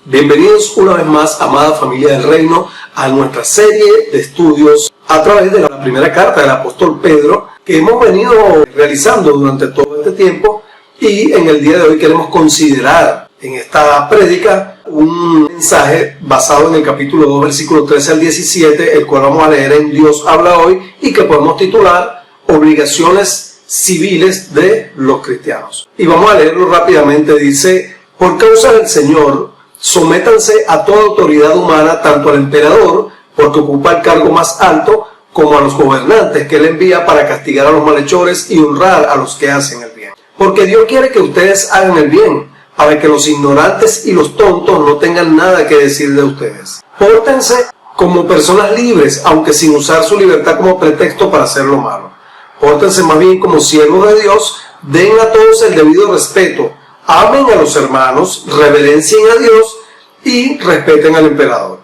Bienvenidos una vez más, amada familia del reino, a nuestra serie de estudios a través de la primera carta del apóstol Pedro que hemos venido realizando durante todo este tiempo, y en el día de hoy queremos considerar en esta prédica un mensaje basado en el capítulo 2, versículo 13 al 17, el cual vamos a leer en Dios habla hoy y que podemos titular Obligaciones civiles de los cristianos. Y vamos a leerlo rápidamente. Dice: por causa del Señor, sométanse a toda autoridad humana, tanto al emperador, porque ocupa el cargo más alto, como a los gobernantes que él envía para castigar a los malhechores y honrar a los que hacen el bien. Porque Dios quiere que ustedes hagan el bien, para que los ignorantes y los tontos no tengan nada que decir de ustedes. Pórtense como personas libres, aunque sin usar su libertad como pretexto para hacer lo malo. Pórtense más bien como siervos de Dios, den a todos el debido respeto, amen a los hermanos, reverencien a Dios y respeten al emperador.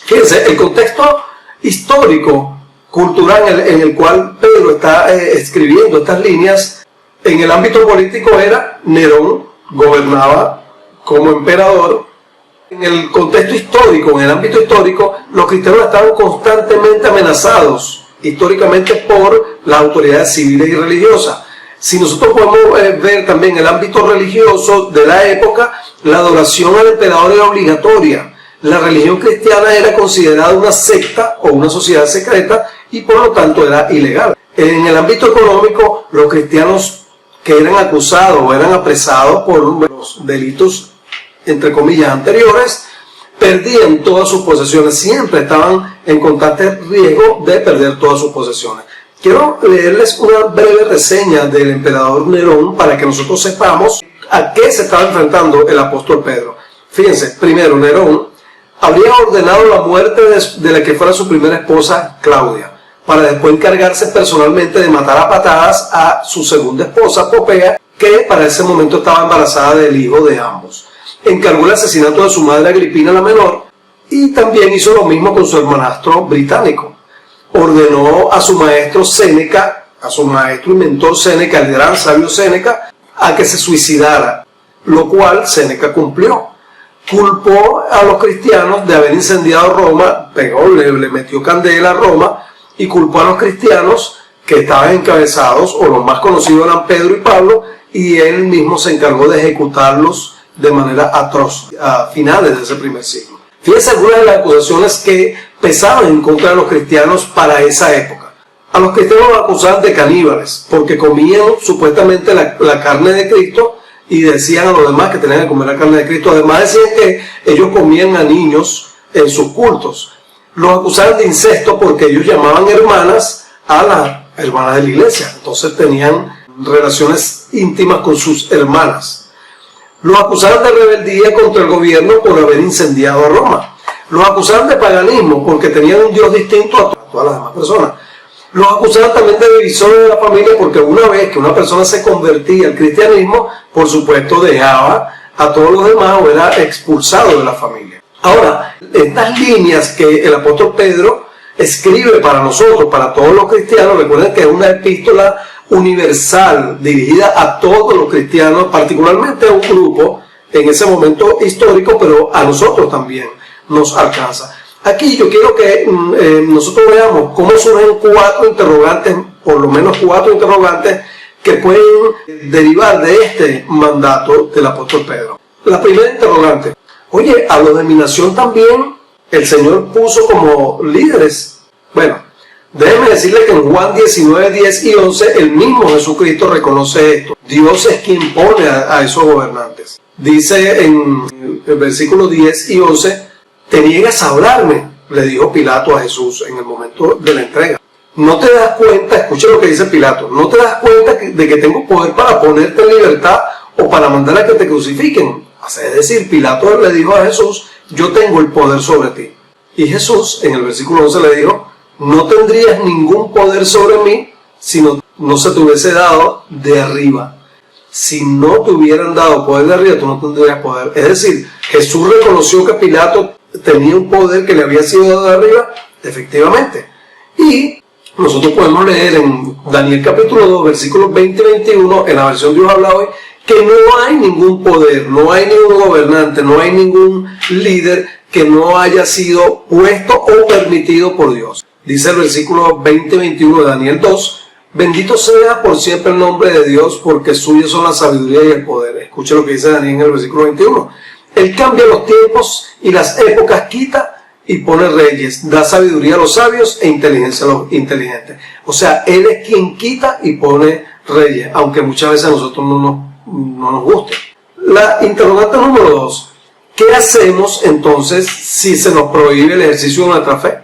Fíjense, el contexto histórico, cultural en el cual Pedro está escribiendo estas líneas, en el ámbito político era Nerón, gobernaba como emperador. En el contexto histórico, en el ámbito histórico, los cristianos estaban constantemente amenazados históricamente por las autoridades civiles y religiosas. Si nosotros podemos ver también el ámbito religioso de la época, la adoración al emperador era obligatoria. La religión cristiana era considerada una secta o una sociedad secreta y por lo tanto era ilegal. En el ámbito económico, los cristianos que eran acusados o eran apresados por los delitos, entre comillas, anteriores, perdían todas sus posesiones, siempre estaban en constante riesgo de perder todas sus posesiones. Quiero leerles una breve reseña del emperador Nerón para que nosotros sepamos a qué se estaba enfrentando el apóstol Pedro. Fíjense, primero, Nerón habría ordenado la muerte de la que fuera su primera esposa, Claudia, para después encargarse personalmente de matar a patadas a su segunda esposa, Popea, que para ese momento estaba embarazada del hijo de ambos. Encargó el asesinato de su madre Agripina la menor y también hizo lo mismo con su hermanastro británico. Ordenó a su maestro Séneca, a su maestro y mentor Séneca, el gran sabio Séneca, a que se suicidara, lo cual Séneca cumplió. Culpó a los cristianos de haber incendiado Roma, le metió candela a Roma y culpó a los cristianos que estaban encabezados, o los más conocidos eran Pedro y Pablo, y él mismo se encargó de ejecutarlos de manera atroz a finales de ese primer siglo. Fíjense algunas de las acusaciones que pesaban en contra de los cristianos para esa época. A los cristianos los acusaban de caníbales porque comían supuestamente la carne de Cristo y decían a los demás que tenían que comer la carne de Cristo. Además decían que ellos comían a niños en sus cultos. Los acusaban de incesto porque ellos llamaban hermanas a las hermanas de la iglesia. Entonces tenían relaciones íntimas con sus hermanas. Los acusaban de rebeldía contra el gobierno por haber incendiado Roma. Los acusaban de paganismo porque tenían un Dios distinto a todas las demás personas. Los acusaban también de división de la familia porque una vez que una persona se convertía al cristianismo, por supuesto dejaba a todos los demás o era expulsado de la familia. Ahora, estas líneas que el apóstol Pedro escribe para nosotros, para todos los cristianos, recuerden que es una epístola universal dirigida a todos los cristianos, particularmente a un grupo en ese momento histórico, pero a nosotros también nos alcanza. Aquí yo quiero que nosotros veamos cómo surgen cuatro interrogantes, por lo menos cuatro interrogantes que pueden derivar de este mandato del apóstol Pedro. La primera interrogante: oye, a los de mi nación también el Señor puso como líderes. Bueno, déjenme decirle que en Juan 19, 10 y 11 el mismo Jesucristo reconoce esto. Dios es quien pone a esos gobernantes. Dice en el versículo 10 y 11: te niegas a hablarme, le dijo Pilato a Jesús en el momento de la entrega. No te das cuenta, escucha lo que dice Pilato, no te das cuenta de que tengo poder para ponerte en libertad o para mandar a que te crucifiquen. Es decir, Pilato le dijo a Jesús: yo tengo el poder sobre ti. Y Jesús en el versículo 11 le dijo: no tendrías ningún poder sobre mí si no se te hubiese dado de arriba. Si no te hubieran dado poder de arriba, tú no tendrías poder. Es decir, Jesús reconoció que Pilato tenía un poder que le había sido dado de arriba, efectivamente. Y nosotros podemos leer en Daniel capítulo 2, versículos 20 y 21, en la versión Dios habla hoy, que no hay ningún poder, no hay ningún gobernante, no hay ningún líder que no haya sido puesto o permitido por Dios. Dice el versículo 20-21 de Daniel 2, bendito sea por siempre el nombre de Dios, porque suyos son la sabiduría y el poder. Escuche lo que dice Daniel en el versículo 21. Él cambia los tiempos y las épocas, quita y pone reyes, da sabiduría a los sabios e inteligencia a los inteligentes. O sea, Él es quien quita y pone reyes, aunque muchas veces a nosotros no nos guste. La interrogante número 2. ¿Qué hacemos entonces si se nos prohíbe el ejercicio de nuestra fe?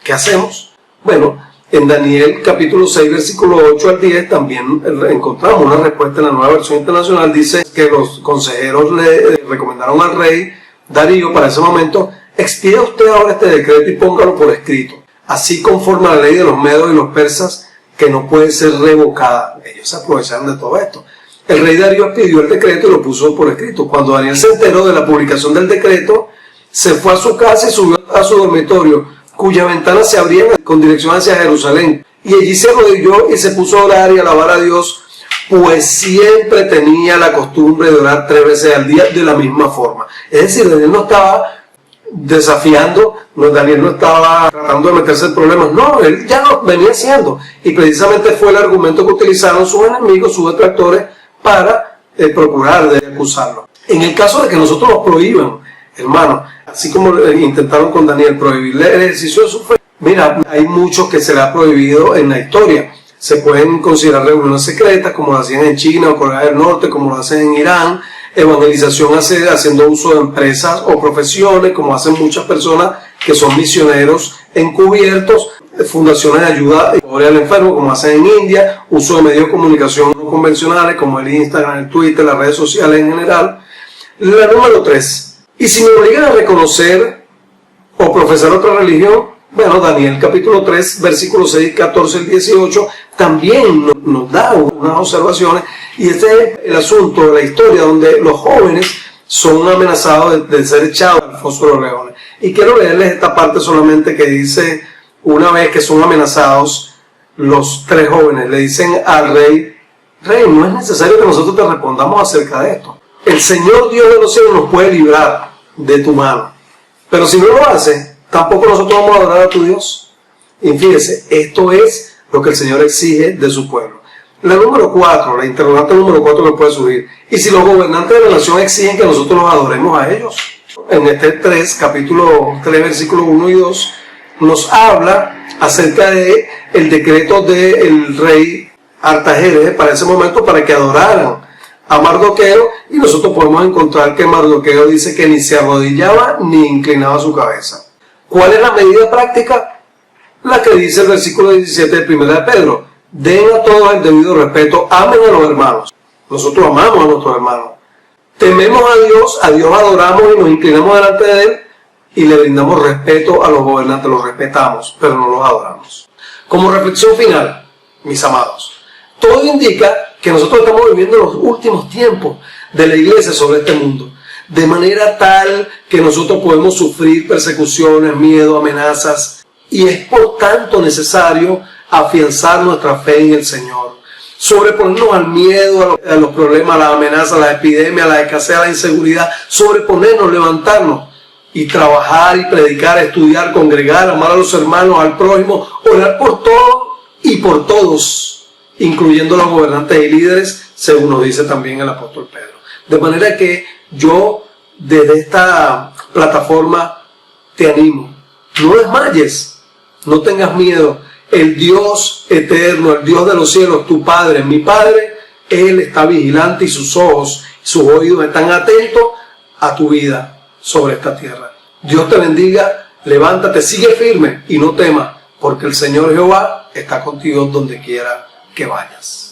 ¿Qué hacemos? Bueno, en Daniel capítulo 6, versículo 8 al 10 también encontramos una respuesta en la Nueva Versión Internacional. Dice que los consejeros le recomendaron al rey Darío para ese momento: expida usted ahora este decreto y póngalo por escrito, así conforme a la ley de los medos y los persas, que no puede ser revocada. Ellos se aprovecharon de todo esto. El rey Darío pidió el decreto y lo puso por escrito. Cuando Daniel se enteró de la publicación del decreto, se fue a su casa y subió a su dormitorio, cuya ventana se abrían con dirección hacia Jerusalén. Y allí se arrodilló y se puso a orar y a alabar a Dios, pues siempre tenía la costumbre de orar 3 veces al día de la misma forma. Es decir, Daniel no estaba desafiando, Daniel no estaba tratando de meterse en problemas, no, él ya lo venía haciendo. Y precisamente fue el argumento que utilizaron sus enemigos, sus detractores, para procurar de acusarlo. En el caso de que nosotros nos prohíban, hermano, así como intentaron con Daniel prohibirle el ejercicio de su fe, mira, hay muchos que se le ha prohibido en la historia. Se pueden considerar reuniones secretas, como lo hacían en China o Corea del Norte, como lo hacen en Irán, evangelización haciendo uso de empresas o profesiones, como hacen muchas personas que son misioneros encubiertos, fundaciones de ayuda al enfermo, como hacen en India, uso de medios de comunicación no convencionales, como el Instagram, el Twitter, las redes sociales en general. La número 3. Y si me obligan a reconocer o profesar otra religión, bueno, Daniel capítulo 3, versículos 6, 14 y 18, también nos da unas observaciones, y este es el asunto de la historia donde los jóvenes son amenazados de ser echados al foso de los leones. Y quiero leerles esta parte solamente que dice: una vez que son amenazados, los 3 jóvenes le dicen al rey: rey, no es necesario que nosotros te respondamos acerca de esto. El Señor Dios de los cielos nos puede librar de tu mano, pero si no lo hace, tampoco nosotros vamos a adorar a tu Dios. Y fíjese, esto es lo que el Señor exige de su pueblo. La número 4, la interrogante número 4 que puede surgir: ¿y si los gobernantes de la nación exigen que nosotros los adoremos a ellos? En este 3, capítulo 3, versículos 1 y 2, nos habla acerca de el decreto del rey Artajerjes para ese momento, para que adoraran a Mardoqueo, y nosotros podemos encontrar que Mardoqueo dice que ni se arrodillaba ni inclinaba su cabeza. ¿Cuál es la medida práctica? La que dice el versículo 17 de 1 de Pedro: den a todos el debido respeto, amen a los hermanos. Nosotros amamos a nuestros hermanos, tememos a Dios adoramos y nos inclinamos delante de Él, y le brindamos respeto a los gobernantes, los respetamos, pero no los adoramos. Como reflexión final, mis amados, todo indica que nosotros estamos viviendo los últimos tiempos de la iglesia sobre este mundo, de manera tal que nosotros podemos sufrir persecuciones, miedo, amenazas, y es por tanto necesario afianzar nuestra fe en el Señor, sobreponernos al miedo, a los problemas, a las amenazas, a las epidemias, a la escasez, a la inseguridad, sobreponernos, levantarnos y trabajar y predicar, estudiar, congregar, amar a los hermanos, al prójimo, orar por todo y por todos, incluyendo a los gobernantes y líderes, según nos dice también el apóstol Pedro. De manera que yo, desde esta plataforma, te animo: no desmayes, no tengas miedo. El Dios eterno, el Dios de los cielos, tu Padre, mi Padre, Él está vigilante, y sus ojos, sus oídos están atentos a tu vida sobre esta tierra. Dios te bendiga, levántate, sigue firme y no temas, porque el Señor Jehová está contigo donde quiera que vayas.